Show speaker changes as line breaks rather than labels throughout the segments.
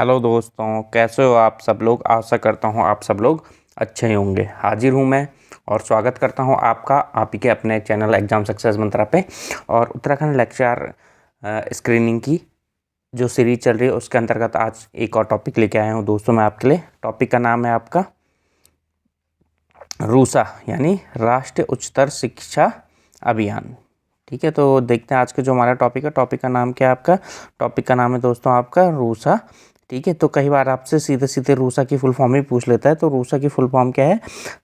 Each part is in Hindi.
हेलो दोस्तों, कैसे हो आप सब लोग। आशा करता हूँ आप सब लोग अच्छे ही होंगे। हाजिर हूँ मैं और स्वागत करता हूँ आपका आप ही के अपने चैनल एग्जाम सक्सेस मंत्रा पे। और उत्तराखंड लेक्चर स्क्रीनिंग की जो सीरीज चल रही है उसके अंतर्गत आज एक और टॉपिक लेके आया हूँ दोस्तों मैं आपके लिए। टॉपिक का नाम है आपका रूसा यानी राष्ट्रीय उच्चतर शिक्षा अभियान। ठीक है, तो देखते हैं आज के जो हमारा टॉपिक है। टॉपिक का नाम क्या है आपका? टॉपिक का नाम है दोस्तों आपका रूसा। ठीक है, तो कई बार आपसे सीधे सीधे रूसा की फुल फॉर्म ही पूछ लेता है। तो रूसा की फुल फॉर्म क्या है?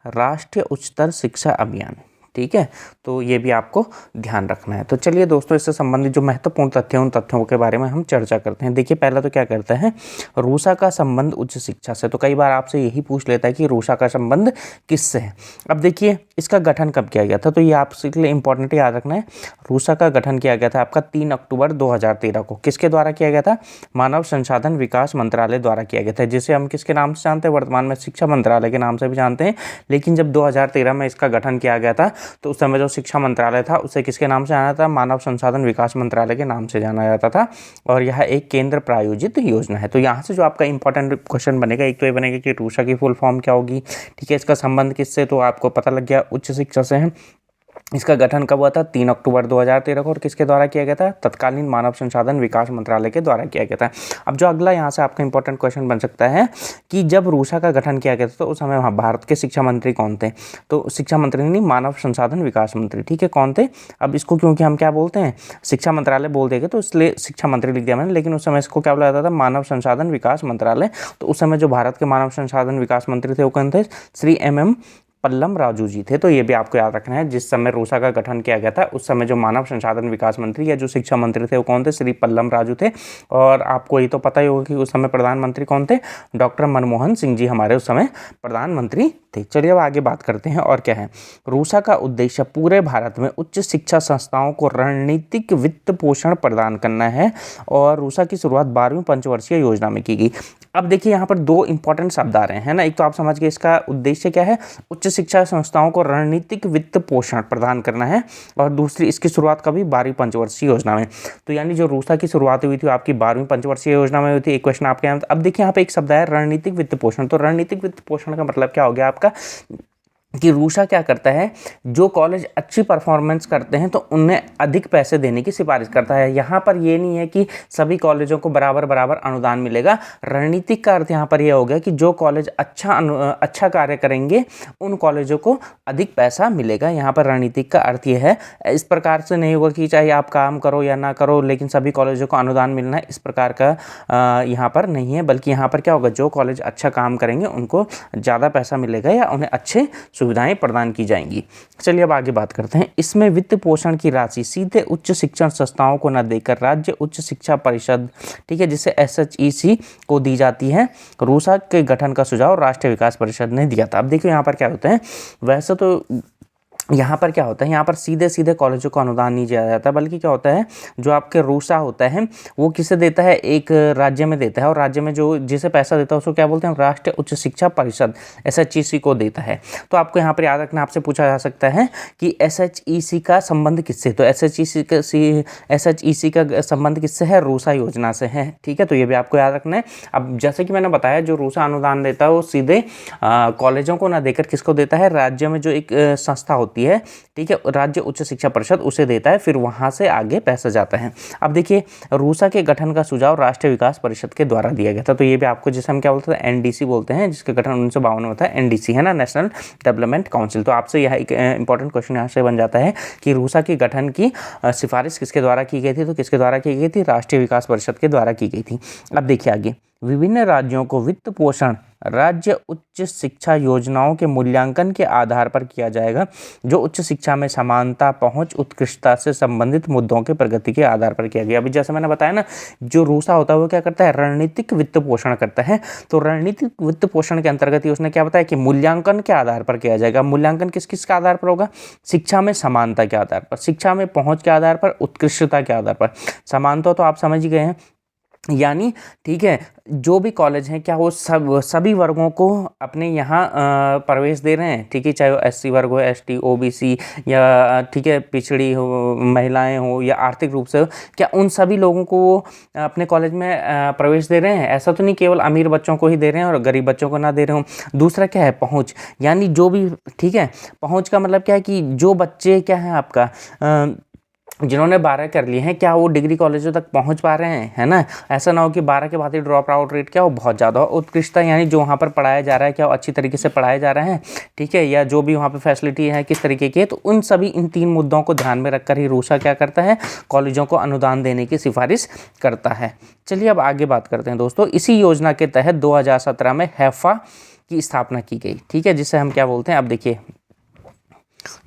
राष्ट्रीय उच्चतर शिक्षा अभियान। ठीक है, तो ये भी आपको ध्यान रखना है। तो चलिए दोस्तों, इससे संबंधित जो महत्वपूर्ण तथ्य हैं उन तथ्यों के बारे में हम चर्चा करते हैं। देखिए, पहला तो क्या करता है, रूसा का संबंध उच्च शिक्षा से। तो कई बार आपसे यही पूछ लेता है कि रूसा का संबंध किससे है। अब देखिए, इसका गठन कब किया गया था, तो ये आपके लिए इंपॉर्टेंट याद रखना है। रूसा का गठन किया गया था आपका 3 अक्टूबर 2013 को। किसके द्वारा किया गया था? मानव संसाधन विकास मंत्रालय द्वारा किया गया था, जिसे हम किसके नाम से जानते हैं? वर्तमान में शिक्षा मंत्रालय के नाम से भी जानते हैं। लेकिन जब 2013 में इसका गठन किया गया था तो उस समय जो शिक्षा मंत्रालय था उसे किसके नाम से जाना था? मानव संसाधन विकास मंत्रालय के नाम से जाना जाता था। और यह एक केंद्र प्रायोजित योजना है। तो यहाँ से जो आपका इंपॉर्टेंट क्वेश्चन बनेगा, एक तो ये बनेगा कि रूसा की फुल फॉर्म क्या होगी। ठीक है, इसका संबंध किससे, तो आपको पता लग गया, उच्च शिक्षा से है। इसका गठन कब हुआ था? 3 अक्टूबर 2013 को। और किसके द्वारा किया गया था? तत्कालीन मानव संसाधन विकास मंत्रालय के द्वारा किया गया था। अब जो अगला यहाँ से आपका इंपॉर्टेंट क्वेश्चन बन सकता है कि जब रूसा का गठन किया गया था तो उस समय वहाँ भारत के शिक्षा मंत्री कौन थे? तो शिक्षा मंत्री नहीं, मानव संसाधन विकास मंत्री। ठीक है, कौन थे? अब इसको क्योंकि हम क्या बोलते हैं, शिक्षा मंत्रालय बोल देंगे तो इसलिए शिक्षा मंत्री लिख दिया मैंने, लेकिन उस समय इसको क्या बोला जाता था? मानव संसाधन विकास मंत्रालय। तो उस समय जो भारत के मानव संसाधन विकास मंत्री थे वो कौन थे? श्री MM पल्लम राजू जी थे। तो ये भी आपको याद रखना है, जिस समय रूसा का गठन किया गया था उस समय जो मानव संसाधन विकास मंत्री या जो शिक्षा मंत्री थे वो कौन थे? श्री पल्लम राजू थे। और आपको ये तो पता ही होगा कि उस समय प्रधानमंत्री कौन थे? डॉक्टर मनमोहन सिंह जी हमारे उस समय प्रधानमंत्री थे। चलिए अब आगे बात करते हैं और क्या है। रूसा का उद्देश्य पूरे भारत में उच्च शिक्षा संस्थाओं को रणनीतिक वित्त पोषण प्रदान करना है। और रूसा की शुरुआत 12वीं पंचवर्षीय योजना में की गई। अब देखिए, यहाँ पर दो इंपॉर्टेंट शब्द आ रहे हैं ना। एक तो आप समझ गए इसका उद्देश्य क्या है, उच्च शिक्षा संस्थाओं को रणनीतिक वित्त पोषण प्रदान करना है। और दूसरी, इसकी शुरुआत कभी? 12वीं पंचवर्षीय योजना में। तो यानी जो रूसा की शुरुआत हुई थी आपकी 12वीं पंचवर्षीय योजना में हुई थी। एक क्वेश्चन आपके यहाँ। अब देखिए, यहाँ पे एक शब्द है रणनीतिक वित्त पोषण। तो रणनीतिक वित्त पोषण का मतलब क्या हो गया आपका कि रूसा क्या करता है, जो कॉलेज अच्छी परफॉर्मेंस करते हैं तो उन्हें अधिक पैसे देने की सिफारिश करता है। यहाँ पर ये नहीं है कि सभी कॉलेजों को बराबर बराबर अनुदान मिलेगा। रणनीतिक का अर्थ यहाँ पर यह हो गया कि जो कॉलेज अच्छा कार्य करेंगे उन कॉलेजों को अधिक पैसा मिलेगा। यहाँ पर रणनीतिक का अर्थ यह है। इस प्रकार से नहीं होगा कि चाहे आप काम करो या ना करो लेकिन सभी कॉलेजों को अनुदान मिलना है, इस प्रकार का यहाँ पर नहीं है। बल्कि यहाँ पर क्या होगा, जो कॉलेज अच्छा काम करेंगे उनको ज़्यादा पैसा मिलेगा या उन्हें अच्छे सुविधाएं प्रदान की जाएंगी। चलिए अब आगे बात करते हैं। इसमें वित्त पोषण की राशि सीधे उच्च शिक्षण संस्थाओं को न देकर राज्य उच्च शिक्षा परिषद, ठीक है, जिसे SHEC को दी जाती है। रूसा के गठन का सुझाव राष्ट्रीय विकास परिषद ने दिया था। अब देखिए यहाँ पर क्या होता है, वैसे तो यहाँ पर क्या होता है, यहाँ पर सीधे सीधे कॉलेजों को अनुदान नहीं दिया जाता, बल्कि क्या होता है, जो आपके रूसा होता है वो किसे देता है? एक राज्य में देता है। और राज्य में जो जिसे पैसा देता है उसको क्या बोलते हैं? राष्ट्रीय उच्च शिक्षा परिषद SHEC को देता है। तो आपको यहाँ पर याद रखना, आपसे पूछा जा सकता है कि SHEC का संबंध किससे? तो SHEC का संबंध किससे है? रूसा योजना से है। ठीक है, तो ये भी आपको याद रखना है। अब जैसे कि मैंने बताया, जो रूसा अनुदान देता है वो सीधे कॉलेजों को ना देकर किसको देता है? राज्य में जो एक संस्था होती है, ठीक है, राज्य उच्च शिक्षा परिषद, उसे देता है। फिर वहां से आगे पैसा जाता है। अब देखिए, रूसा के गठन का सुझाव राष्ट्रीय विकास परिषद के द्वारा दिया गया था। तो ये भी आपको, जिसे हम क्या बोलते हैं, NDC बोलते हैं, जिसका गठन 1952 में होता है। NDC है ना, नेशनल डेवलपमेंट काउंसिल। तो आपसे यह एक इंपॉर्टेंट क्वेश्चन यहाँ से बन जाता है कि रूसा के गठन की सिफारिश किसके द्वारा की गई थी? तो किसके द्वारा की गई थी? राष्ट्रीय विकास परिषद के द्वारा की गई थी। अब देखिए आगे, विभिन्न राज्यों को वित्त पोषण राज्य उच्च शिक्षा योजनाओं के मूल्यांकन के आधार पर किया जाएगा, जो उच्च शिक्षा में समानता, पहुंच, उत्कृष्टता से संबंधित मुद्दों के प्रगति के आधार पर किया गया। अभी जैसे मैंने बताया ना, जो रूसा होता है वो क्या करता है? रणनीतिक वित्त पोषण करता है। तो रणनीतिक वित्त पोषण के अंतर्गत ही उसने क्या बताया कि मूल्यांकन के आधार पर किया जाएगा। मूल्यांकन किस किस के आधार पर होगा? शिक्षा में समानता के आधार पर, शिक्षा में पहुंच के आधार पर, उत्कृष्टता के आधार पर। समानता तो आप समझ ही गए हैं, यानी ठीक है, जो भी कॉलेज हैं क्या वो सभी वर्गों को अपने यहाँ प्रवेश दे रहे हैं, ठीक है, चाहे वो एससी वर्ग हो, एसटी, ओबीसी, या ठीक है पिछड़ी हो, महिलाएं हो, या आर्थिक रूप से हो, क्या उन सभी लोगों को वो अपने कॉलेज में प्रवेश दे रहे हैं? ऐसा तो नहीं केवल अमीर बच्चों को ही दे रहे हैं और गरीब बच्चों को ना दे रहे हो। दूसरा क्या है, पहुँच, यानी जो भी ठीक है, पहुँच का मतलब क्या है कि जो बच्चे क्या है आपका जिन्होंने 12 कर लिए हैं क्या वो डिग्री कॉलेजों तक पहुंच पा रहे हैं, है ना। ऐसा ना हो कि 12 के बाद ही ड्रॉप आउट रेट क्या हो बहुत ज़्यादा हो। उत्कृष्टता यानी जो वहाँ पर पढ़ाया जा रहा है क्या वो अच्छी तरीके से पढ़ाया जा रहा है, ठीक है, या जो भी वहाँ पर फैसिलिटी है किस तरीके की है। तो उन सभी इन 3 मुद्दों को ध्यान में रखकर ही रूसा क्या करता है, कॉलेजों को अनुदान देने की सिफारिश करता है। चलिए अब आगे बात करते हैं दोस्तों। इसी योजना के तहत 2017 में हैफा की स्थापना की गई, ठीक है, जिसे हम क्या बोलते हैं, अब देखिए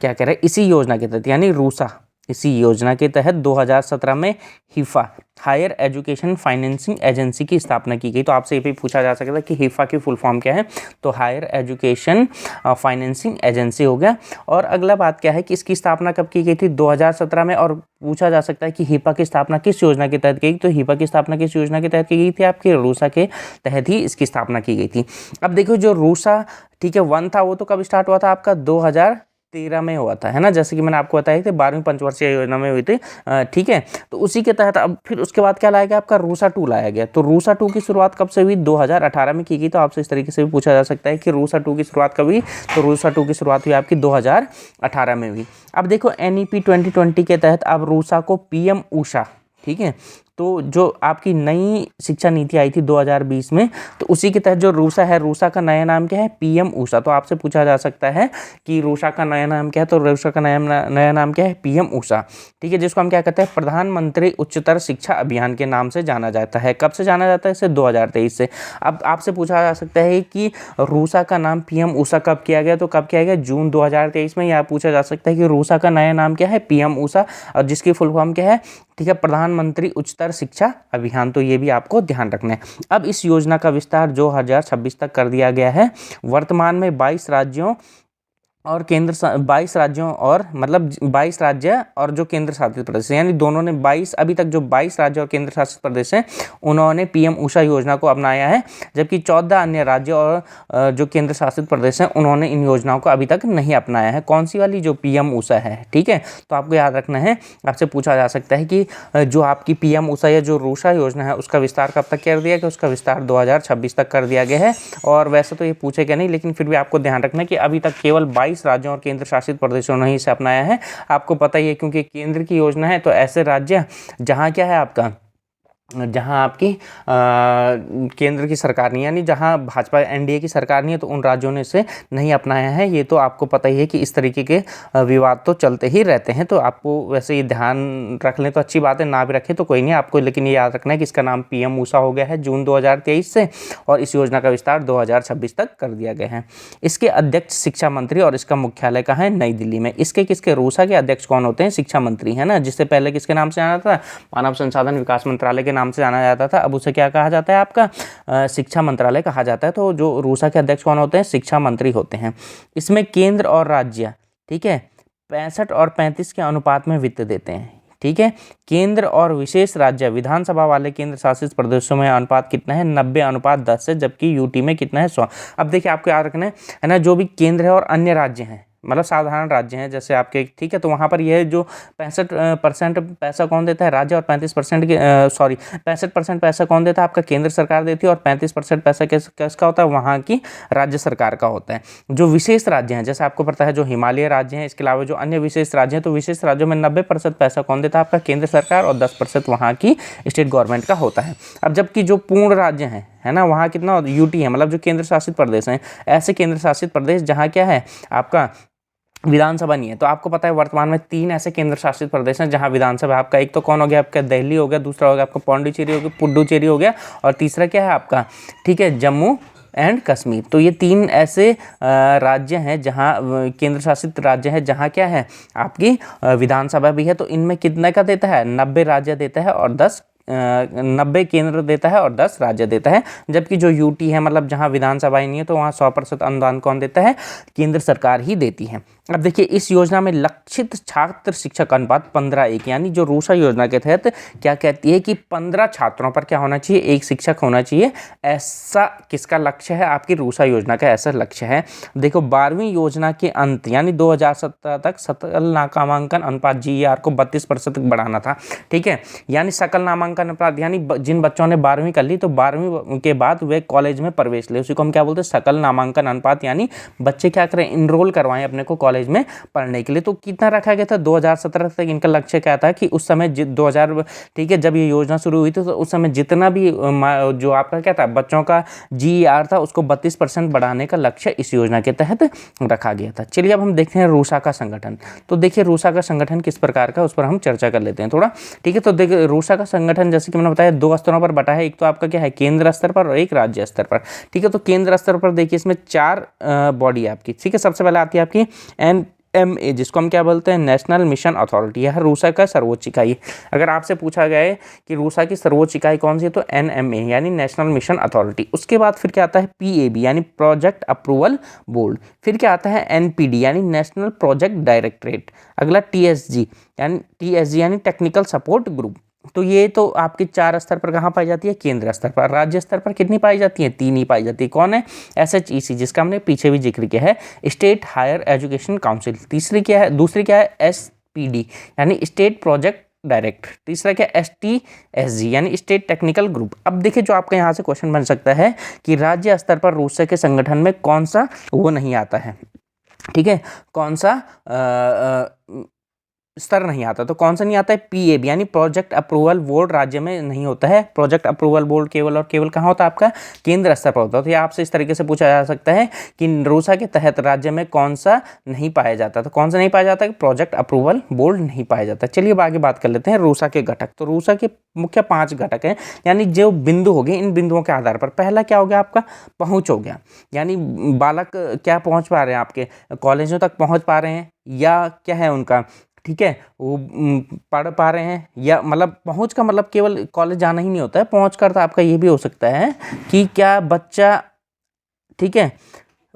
क्या कह रहे हैं, इसी योजना के तहत यानी रूसा, इसी योजना के तहत 2017 में हिफा, हायर एजुकेशन फाइनेंसिंग एजेंसी की स्थापना की गई। तो आपसे ये भी पूछा जा सकता है कि हिफा की फुल फॉर्म क्या है, तो हायर एजुकेशन फाइनेंसिंग एजेंसी हो गया। और अगला बात क्या है कि इसकी स्थापना कब की गई थी, 2017 में। और पूछा जा सकता है कि हिफा की स्थापना किस योजना के तहत की गई, तो हिफा की स्थापना किस योजना के तहत की गई थी, आपकी रूसा के तहत ही इसकी स्थापना की गई थी। अब देखो जो रूसा ठीक है 1 था वो तो कब स्टार्ट हुआ था, आपका 2013 में हुआ था, है ना, जैसे कि मैंने आपको बताया था 12वीं पंचवर्षीय योजना में हुई थी, ठीक है। तो उसी के तहत अब फिर उसके बाद क्या लाया गया, आपका रूसा 2 लाया गया। तो रूसा 2 की शुरुआत कब से हुई, 2018 में की गई। तो आपसे इस तरीके से भी पूछा जा सकता है कि रूसा 2 की शुरुआत कब हुई, तो रूसा 2 की शुरुआत हुई आपकी 2018 में हुई। अब देखो NEP 2020 के तहत अब रूसा को PM ऊषा, ठीक है, तो जो आपकी नई शिक्षा नीति आई थी 2020 में, तो उसी के तहत जो रूसा है, रूसा का नया नाम क्या है, PM ऊषा। तो आपसे पूछा जा सकता है कि रूसा का नया नाम क्या है, तो रूसा का नया नाम क्या है, PM ऊषा, ठीक है, जिसको हम क्या कहते हैं, प्रधानमंत्री उच्चतर शिक्षा अभियान के नाम से जाना जाता है। कब से जाना जाता है, इसे 2023 से। अब आपसे पूछा जा सकता है कि रूसा का नाम PM ऊषा कब किया गया, तो कब किया गया, जून 2023 में। या पूछा जा सकता है कि रूसा का नया नाम क्या है, PM ऊषा, और जिसकी फुल फॉर्म क्या है, ठीक है, प्रधानमंत्री उच्चतर शिक्षा अभियान। तो ये भी आपको ध्यान रखना है। अब इस योजना का विस्तार 2026 तक कर दिया गया है। वर्तमान में 22 राज्यों और 22 राज्यों और मतलब 22 राज्य और जो केंद्र शासित प्रदेश, यानी दोनों ने 22, अभी तक जो 22 राज्य और केंद्र शासित प्रदेश हैं उन्होंने PM ऊषा योजना को अपनाया है, जबकि 14 अन्य राज्य और जो केंद्र शासित प्रदेश हैं उन्होंने इन योजनाओं को अभी तक नहीं अपनाया है। कौन सी वाली, जो PM ऊषा है, ठीक है। तो आपको याद रखना है, आपसे पूछा जा सकता है कि जो आपकी PM ऊषा या जो रूसा योजना है उसका विस्तार कब तक कर दिया गया, उसका विस्तार 2026 तक कर दिया गया है। और वैसे तो ये पूछेगा नहीं, लेकिन फिर भी आपको ध्यान रखना है कि अभी तक केवल 22 राज्यों और केंद्र शासित प्रदेशों ने ही इसे अपनाया है। आपको पता ही है क्योंकि केंद्र की योजना है, तो ऐसे राज्य जहां क्या है आपका, जहां आपकी केंद्र की सरकार नहीं, यानी जहां भाजपा NDA की सरकार नहीं है, तो उन राज्यों ने इसे नहीं अपनाया है। ये तो आपको पता ही है कि इस तरीके के विवाद तो चलते ही रहते हैं। तो आपको वैसे ये ध्यान रख लें तो अच्छी बात है, ना भी रखें तो कोई नहीं, आपको लेकिन ये याद रखना है कि इसका नाम PM ऊषा हो गया है जून 2023 से, और इस योजना का विस्तार 2026 तक कर दिया गया है। इसके अध्यक्ष शिक्षा मंत्री, और इसका मुख्यालय कहाँ है, नई दिल्ली में। इसके रूसा के अध्यक्ष कौन होते हैं, शिक्षा मंत्री, है ना, जिससे पहले किसके नाम से जाना था, मानव संसाधन विकास मंत्रालय के नाम से जाना जाता था। अब उसे क्या कहा जाता है, आपका शिक्षा मंत्रालय कहा जाता है। तो जो रूसा के अध्यक्ष कौन होते हैं, शिक्षा मंत्री होते हैं। इसमें केंद्र और राज्य, ठीक है, 65 और 35 के अनुपात में वित्त देते हैं, ठीक है। केंद्र और विशेष राज्य विधानसभा वाले केंद्र शासित प्रदेशों में अनुपात कितना है, 90:10 है, जबकि UT में कितना है, 100। अब देखिए आपको याद रखना है ना, जो भी केंद्र है और अन्य राज्य हैं, मतलब साधारण राज्य हैं जैसे आपके, ठीक है, तो वहाँ पर यह जो 65% पैसा कौन देता है, राज्य, और 65% पैसा कौन देता है, आपका केंद्र सरकार देती है, और 35% पैसा किसका होता है, वहाँ की राज्य सरकार का होता है। जो विशेष राज्य हैं, जैसे आपको पता है जो हिमालय राज्य हैं, इसके अलावा जो अन्य विशेष राज्य हैं, तो विशेष राज्यों में 90% पैसा कौन देता है, आपका केंद्र सरकार, और 10% वहाँ की स्टेट गवर्नमेंट का होता है। अब जबकि जो पूर्ण राज्य हैं, है ना, वहाँ कितना UT है, मतलब जो केंद्र शासित प्रदेश हैं, ऐसे केंद्र शासित प्रदेश जहाँ क्या है आपका विधानसभा नहीं है। तो आपको पता है वर्तमान में 3 ऐसे केंद्र शासित प्रदेश हैं जहां विधानसभा, आपका एक तो कौन हो गया, आपका दिल्ली हो गया, दूसरा हो गया आपका पौंडीचेरी हो गया, पुडुचेरी हो गया, और तीसरा क्या है आपका, ठीक है, जम्मू एंड कश्मीर। तो ये 3 ऐसे राज्य हैं जहां केंद्र शासित राज्य हैं जहां क्या है आपकी विधानसभा भी है। तो इनमें कितने का देता है, 90 राज्य देता है और 10 90 केंद्र देता है और 10 राज्य देता है। जबकि जो यूटी है, मतलब जहाँ विधानसभा ही नहीं है, तो वहाँ 100% अनुदान कौन देता है? केंद्र सरकार ही देती है। अब देखिए, इस योजना में लक्षित छात्र शिक्षक अनुपात 15:1, यानी जो रूसा योजना के तहत क्या कहती है कि 15 छात्रों पर क्या होना चाहिए? एक शिक्षक होना चाहिए। ऐसा किसका लक्ष्य है? आपकी रूसा योजना का ऐसा लक्ष्य है। देखो, 12वीं योजना के अंत यानी 2017 तक सकल नामांकन अनुपात GER को 32% तक बढ़ाना था। ठीक है, यानी सकल नामांकन अनुपात, यानी जिन बच्चों ने 12वीं कर ली तो 12वीं के बाद वे कॉलेज में प्रवेश ले, उसी को हम क्या बोलते हैं? सकल नामांकन अनुपात। यानी बच्चे क्या करें? इनरोल करवाएं अपने को कॉलेज में पढ़ने के लिए। तो कितना रखा गया था? 2017 तक इनका लक्ष्य क्या था कि उस समय 2000, ठीक है, जब ये योजना शुरू हुई थी तो उस समय जितना भी जो आपका क्या था बच्चों का GER था उसको 32% बढ़ाने का लक्ष्य इस योजना के तहत रखा गया था। चलिए अब हम देखते हैं रूसा का संगठन। तो देखिए, रूसा का संगठन किस प्रकार का, उस पर हम चर्चा कर लेते हैं थोड़ा। ठीक है, तो देखिए, रूसा का संगठन जैसे कि मैंने बताया 2 स्तरों पर बटा है। एक तो आपका क्या है? केंद्र स्तर पर और एक राज्य स्तर पर। ठीक है, तो केंद्र स्तर पर देखिए इसमें 4 बॉडी आपकी। ठीक है, सबसे पहले आती है आपकी NMA, जिसको हम क्या बोलते हैं? National mission authority. यह रूसा का सर्वोच्च इकाई। अगर आपसे पूछा गया है कि रूसा की सर्वोच्च इकाई कौन सी है, तो NMA यानी नेशनल मिशन अथॉरिटी। उसके बाद फिर क्या आता है? PAB यानी प्रोजेक्ट अप्रूवल बोर्ड। फिर क्या आता है? NPD यानी नेशनल प्रोजेक्ट डायरेक्टरेट। अगला TSG यानी टेक्निकल सपोर्ट ग्रुप। तो ये तो आपके 4 स्तर पर कहाँ पाई जाती है? केंद्र स्तर पर। राज्य स्तर पर कितनी पाई जाती है? 3 ही पाई जाती है। कौन है? SHEC, जिसका हमने पीछे भी जिक्र किया है, स्टेट हायर एजुकेशन काउंसिल। दूसरी क्या है? SPD यानी स्टेट प्रोजेक्ट डायरेक्टर। तीसरा क्या? STSG यानी स्टेट टेक्निकल ग्रुप। अब देखिए, जो आपका यहाँ से क्वेश्चन बन सकता है कि राज्य स्तर पर रूसा के संगठन में कौन सा वो नहीं आता है? ठीक है, कौन सा स्तर नहीं आता? तो कौन सा नहीं आता है? PAB यानी प्रोजेक्ट अप्रूवल बोर्ड राज्य में नहीं होता है। प्रोजेक्ट अप्रूवल बोर्ड केवल और केवल कहाँ होता है? आपका केंद्र स्तर पर होता है। तो ये आपसे इस तरीके से पूछा जा सकता है कि रूसा के तहत राज्य में कौन सा नहीं पाया जाता? तो कौन सा नहीं पाया जाता? प्रोजेक्ट अप्रूवल बोर्ड नहीं पाया जाता। चलिए अब आगे बात कर लेते हैं रूसा के घटक। तो रूसा के मुख्य 5 घटक हैं, यानी जो बिंदु हो गए, इन बिंदुओं के आधार पर पहला क्या हो गया? आपका पहुँच हो गया। यानी बालक क्या पहुँच पा रहे हैं? आपके कॉलेजों तक पहुँच पा रहे हैं, या क्या है उनका? ठीक है, वो पढ़ पा रहे हैं, या मतलब पहुंच का मतलब केवल कॉलेज जाना ही नहीं होता है। पहुंच कर तो आपका ये भी हो सकता है कि क्या बच्चा, ठीक है,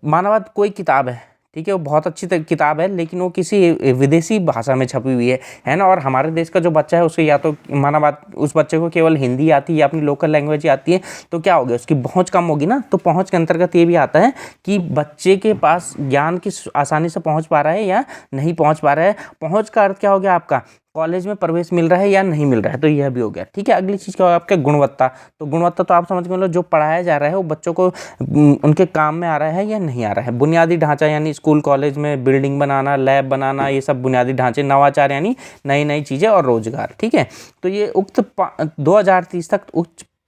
मानववाद कोई किताब है, ठीक है, वो बहुत अच्छी किताब है, लेकिन वो किसी विदेशी भाषा में छपी हुई है ना। और हमारे देश का जो बच्चा है उसको या तो मानववाद, उस बच्चे को केवल हिंदी आती है या अपनी लोकल लैंग्वेज आती है, तो क्या हो गया? उसकी पहुंच कम होगी ना। तो पहुंच के अंतर्गत ये भी आता है कि बच्चे के पास ज्ञान की आसानी से पहुंच पा रहा है या नहीं पहुंच पा रहा है। पहुंच का अर्थ क्या हो गया? आपका कॉलेज में प्रवेश मिल रहा है या नहीं मिल रहा है, तो यह भी हो गया। ठीक है, अगली चीज़ क्या होगा? आपका गुणवत्ता। तो गुणवत्ता तो आप समझ गए, जो पढ़ाया जा रहा है वो बच्चों को उनके काम में आ रहा है या नहीं आ रहा है। बुनियादी ढांचा यानी स्कूल कॉलेज में बिल्डिंग बनाना, लैब बनाना, ये सब बुनियादी ढांचे। नवाचार यानी नई नई चीज़ें और रोजगार। ठीक है, तो ये 2030 तक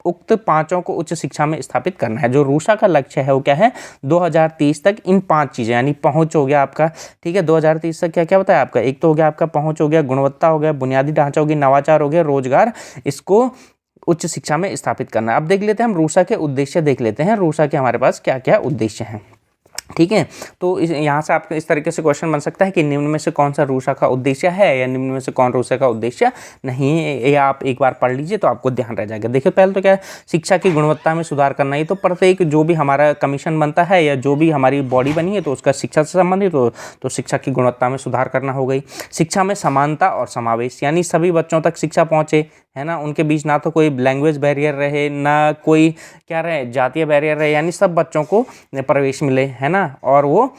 उक्त 5 को उच्च शिक्षा में स्थापित करना है। जो रूसा का लक्ष्य है वो क्या है? 2030 तक इन 5 चीज़ें, यानी पहुंच हो गया आपका, ठीक है, 2030 तक क्या क्या बताया आपका? एक तो हो गया आपका पहुंच हो गया, गुणवत्ता हो गया, बुनियादी ढांचा हो गया, नवाचार हो गया, रोजगार, इसको उच्च शिक्षा में स्थापित करना है। अब देख लेते हैं हम रूसा के उद्देश्य, देख लेते हैं रूसा के हमारे पास क्या क्या उद्देश्य हैं। ठीक है, तो यहाँ से आपका इस तरीके से क्वेश्चन बन सकता है कि निम्न में से कौन सा रूसा का उद्देश्य है या निम्न में से कौन रूसा का उद्देश्य नहीं है। ये आप एक बार पढ़ लीजिए तो आपको ध्यान रह जाएगा। देखिए, पहले तो क्या है? शिक्षा की गुणवत्ता में सुधार करना। ये तो प्रत्येक जो भी हमारा कमीशन बनता है या जो भी हमारी बॉडी बनी है तो उसका शिक्षा से संबंधित तो शिक्षा की गुणवत्ता में सुधार करना हो गई। शिक्षा में समानता और समावेश, यानी सभी बच्चों तक शिक्षा पहुँचे, है ना, उनके बीच ना तो कोई लैंग्वेज बैरियर रहे, ना कोई क्या रहे, जातीय बैरियर रहे, यानी सब बच्चों को प्रवेश मिले, है ना, और वो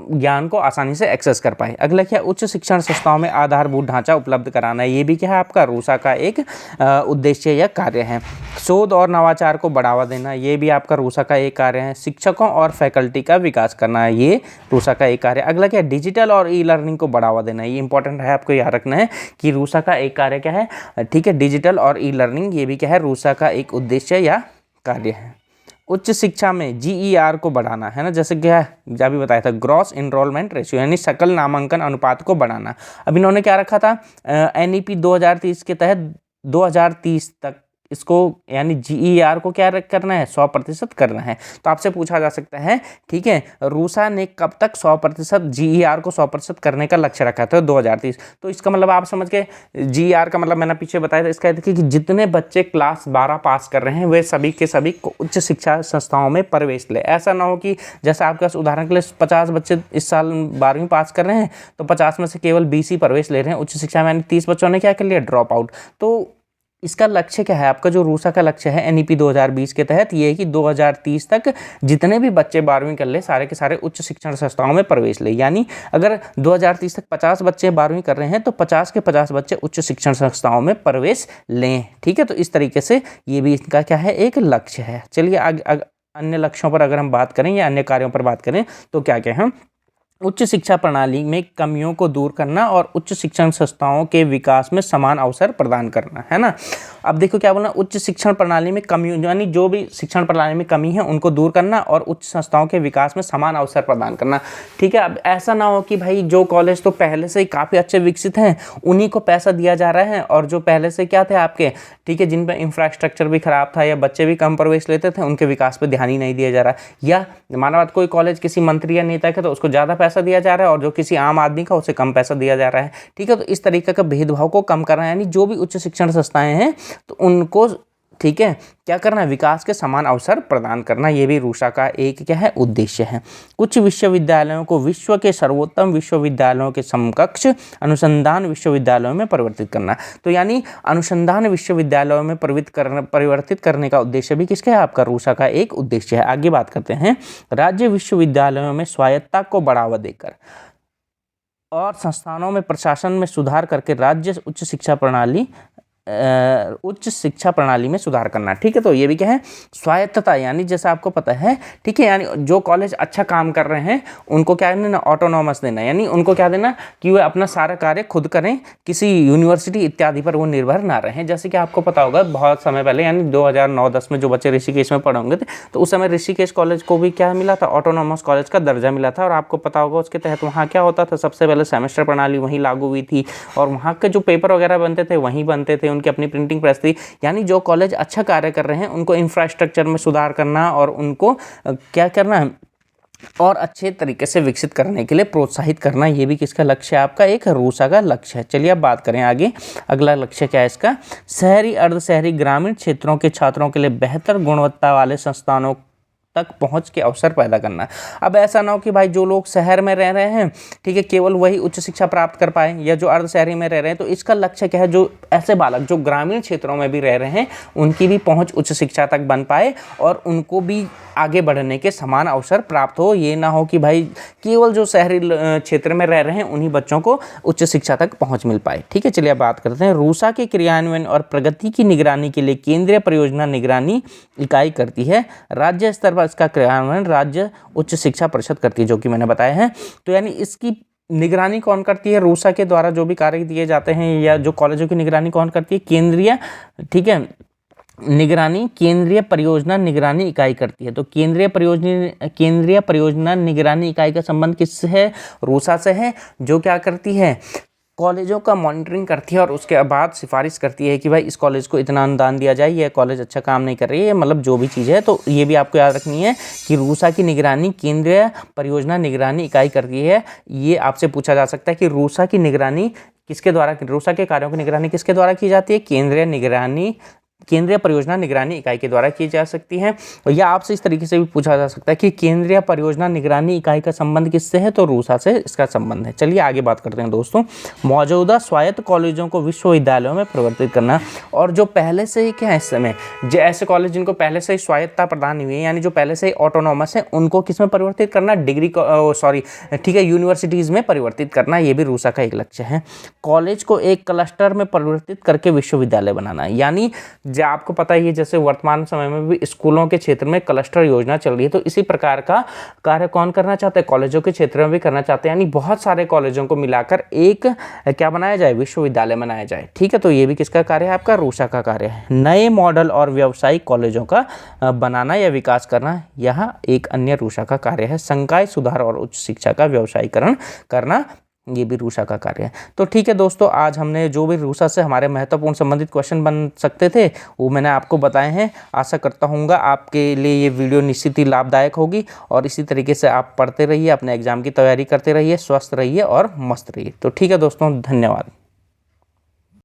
ज्ञान को आसानी से एक्सेस कर पाए। अगला क्या? उच्च शिक्षण संस्थाओं में आधारभूत ढांचा उपलब्ध कराना है। ये भी क्या है? आपका रूसा का एक उद्देश्य या कार्य है। शोध और नवाचार को बढ़ावा देना, ये भी आपका रूसा का एक कार्य है। शिक्षकों और फैकल्टी का विकास करना है, ये रूसा का एक कार्य। अगला क्या? डिजिटल और ई लर्निंग को बढ़ावा देना है। ये इंपॉर्टेंट है, आपको याद रखना है कि रूसा का एक कार्य क्या है, ठीक है, डिजिटल और ई लर्निंग, ये भी क्या है? रूसा का एक उद्देश्य या कार्य है। उच्च शिक्षा में GER को बढ़ाना, है ना, जैसे क्या है अभी बताया था, ग्रॉस इनरोलमेंट रेशियो यानी सकल नामांकन अनुपात को बढ़ाना। अब इन्होंने क्या रखा था? NEP 2030 के तहत 2030 तक इसको यानी GER को क्या करना है, 100% करना है। तो आपसे पूछा जा सकता है, ठीक है, रूसा ने कब तक 100% GER को 100% करने का लक्ष्य रखा था, 2030। तो इसका मतलब आप समझ गए, GER का मतलब मैंने पीछे बताया था, इसका देखिए कि जितने बच्चे क्लास 12 पास कर रहे हैं वे सभी के सभी उच्च शिक्षा संस्थाओं में प्रवेश ले। ऐसा ना हो कि जैसे आपके पास उदाहरण के लिए 50 बच्चे इस साल 12वीं पास कर रहे हैं, तो 50 में से केवल 20 ही प्रवेश ले रहे हैं उच्च शिक्षा में, यानी 30 बच्चों ने क्या कर लिया, ड्रॉप आउट। तो इसका लक्ष्य क्या है आपका, जो रूसा का लक्ष्य है NEP 2020 के तहत, ये है कि 2030 तक जितने भी बच्चे 12वीं कर ले सारे के सारे उच्च शिक्षण संस्थाओं में प्रवेश ले। यानी अगर 2030 तक 50 बच्चे 12वीं कर रहे हैं तो 50 के 50 बच्चे उच्च शिक्षण संस्थाओं में प्रवेश लें, ठीक है। तो इस तरीके से ये भी इसका क्या है, एक लक्ष्य है। चलिए अन्य लक्ष्यों पर अगर हम बात करें या अन्य कार्यों पर बात करें तो क्या क्या है, उच्च शिक्षा प्रणाली में कमियों को दूर करना और उच्च शिक्षण संस्थाओं के विकास में समान अवसर प्रदान करना, है ना। अब देखो क्या बोलना, उच्च शिक्षण प्रणाली में कमियों, यानी जो भी शिक्षण प्रणाली में कमी है उनको दूर करना और उच्च संस्थाओं के विकास में समान अवसर प्रदान करना, ठीक है। अब ऐसा ना हो कि भाई जो कॉलेज तो पहले से ही काफ़ी अच्छे विकसित हैं उन्हीं को पैसा दिया जा रहा है, और जो पहले से क्या थे आपके, ठीक है, जिन पर इंफ्रास्ट्रक्चर भी खराब था या बच्चे भी कम प्रवेश लेते थे, उनके विकास पर ध्यान ही नहीं दिया जा रहा। या माना बात, कोई कॉलेज किसी मंत्री या नेता का तो उसको ज़्यादा पैसा दिया जा रहा है और जो किसी आम आदमी का उसे कम पैसा दिया जा रहा है, ठीक है। तो इस तरीके का भेदभाव को कम करना, यानी जो भी उच्च शिक्षण संस्थाएं हैं तो उनको, ठीक है, क्या करना है, विकास के समान अवसर प्रदान करना, ये भी रूसा का एक क्या है, उद्देश्य है। कुछ विश्वविद्यालयों को विश्व के सर्वोत्तम विश्वविद्यालयों के समकक्ष अनुसंधान विश्वविद्यालयों में परिवर्तित करना। तो यानी अनुसंधान विश्वविद्यालयों में परिवर्तित करने का उद्देश्य भी किसका है, आपका रूसा का एक उद्देश्य है। आगे बात करते हैं, राज्य विश्वविद्यालयों में स्वायत्तता को बढ़ावा देकर और संस्थानों में प्रशासन में सुधार करके राज्य उच्च शिक्षा प्रणाली में सुधार करना, ठीक है। तो ये भी क्या है, स्वायत्तता, यानी जैसा आपको पता है, ठीक है, यानी जो कॉलेज अच्छा काम कर रहे हैं उनको क्या देना, ऑटोनॉमस देना, यानी उनको क्या देना कि वे अपना सारा कार्य खुद करें, किसी यूनिवर्सिटी इत्यादि पर वो निर्भर ना रहें। जैसे कि आपको पता होगा बहुत समय पहले, यानी 2009-10 में जो बच्चे ऋषिकेश में पढ़े होंगे थे, तो उस समय ऋषिकेश कॉलेज को भी क्या मिला था, ऑटोनॉमस कॉलेज का दर्जा मिला था। और आपको पता होगा उसके तहत वहाँ क्या होता था, सबसे पहले सेमेस्टर प्रणाली वहीं लागू हुई थी और वहाँ के जो पेपर वगैरह बनते थे वहीं बनते थे, उनकी अपनी प्रिंटिंग प्रेस थी। यानी जो कॉलेज अच्छा कार्य कर रहे हैं उनको इंफ्रास्ट्रक्चर में सुधार करना और उनको क्या करना है, और अच्छे तरीके से विकसित करने के लिए प्रोत्साहित करना, ये भी किसका लक्ष्य है, आपका एक रूसा का लक्ष्य है। चलिए अब बात करें आगे, अगला लक्ष्य क्या है इसका, शहरी अर्धशहरी ग्रामीण क्षेत्रों के छात्रों के लिए बेहतर गुणवत्ता वाले संस्थानों तक पहुंच के अवसर पैदा करना। अब ऐसा ना हो कि भाई जो लोग शहर में रह रहे हैं, ठीक है, केवल वही उच्च शिक्षा प्राप्त कर पाए, या जो अर्ध शहरी में रह रहे हैं, तो इसका लक्ष्य क्या है, जो ऐसे बालक जो ग्रामीण क्षेत्रों में भी रह रहे हैं उनकी भी पहुंच उच्च शिक्षा तक बन पाए और उनको भी आगे बढ़ने के समान अवसर प्राप्त हो। ये ना हो कि भाई केवल जो शहरी क्षेत्र में रह रहे हैं उन्हीं बच्चों को उच्च शिक्षा तक पहुंच मिल पाए, ठीक है। चलिए अब बात करते हैं, रूसा के क्रियान्वयन और प्रगति की निगरानी के लिए केंद्रीय परियोजना निगरानी इकाई करती है, राज्य स्तर पर इसका क्रियान्वयन राज्य उच्च शिक्षा परिषद करती है, जो कि मैंने बताया है। तो यानी इसकी निगरानी कौन करती है, रूसा के द्वारा जो भी कार्य दिए जाते हैं या जो कॉलेजों की निगरानी कौन करती है, केंद्रीय, ठीक है, निगरानी केंद्रीय परियोजना निगरानी इकाई करती है। तो केंद्रीय परियोजना निगरानी इकाई का संबंध किससे है, रूसा से है, जो क्या करती है, कॉलेजों का मॉनिटरिंग करती है और उसके बाद सिफारिश करती है कि भाई इस कॉलेज को इतना अनुदान दिया जाए, यह कॉलेज अच्छा काम नहीं कर रही है, मतलब जो भी चीज़ है। तो ये भी आपको याद रखनी है कि रूसा की निगरानी केंद्रीय परियोजना निगरानी इकाई करती है। ये आपसे पूछा जा सकता है कि रूसा की निगरानी किसके द्वारा, रूसा के कार्यों की निगरानी किसके द्वारा की जाती है, केंद्रीय परियोजना निगरानी इकाई के द्वारा की जा सकती है। और यह आपसे इस तरीके से भी पूछा जा सकता है कि केंद्रीय परियोजना निगरानी इकाई का संबंध किससे है, तो रूसा से इसका संबंध है। चलिए आगे बात करते हैं दोस्तों, मौजूदा स्वायत्त कॉलेजों को विश्वविद्यालयों में परिवर्तित करना। और जो पहले से ही क्या है, इस समय जो ऐसे कॉलेज जिनको पहले से ही स्वायत्तता प्रदान हुई है, यानी जो पहले से ही ऑटोनॉमस है, उनको किस में परिवर्तित करना, ठीक है, यूनिवर्सिटीज़ में परिवर्तित करना, ये भी रूसा का एक लक्ष्य है। कॉलेज को एक क्लस्टर में परिवर्तित करके विश्वविद्यालय बनाना, यानी जो आपको पता ही है जैसे वर्तमान समय में भी स्कूलों के क्षेत्र में क्लस्टर योजना चल रही है, तो इसी प्रकार का कार्य कौन करना चाहते हैं, कॉलेजों के क्षेत्र में भी करना चाहते हैं, यानी बहुत सारे कॉलेजों को मिलाकर एक क्या बनाया जाए, विश्वविद्यालय बनाया जाए, ठीक है। तो ये भी किसका कार्य है, आपका रूसा का कार्य है। नए मॉडल और व्यावसायिक कॉलेजों का बनाना या विकास करना, यह एक अन्य रूसा का कार्य है। संकाय सुधार और उच्च शिक्षा का व्यावसायीकरण करना, ये भी रूसा का कार्य है। तो ठीक है दोस्तों, आज हमने जो भी रूसा से हमारे महत्वपूर्ण संबंधित क्वेश्चन बन सकते थे वो मैंने आपको बताए हैं। आशा करता हूँ आपके लिए ये वीडियो निश्चित ही लाभदायक होगी और इसी तरीके से आप पढ़ते रहिए, अपने एग्जाम की तैयारी करते रहिए, स्वस्थ रहिए और मस्त रहिए। तो ठीक है दोस्तों, धन्यवाद।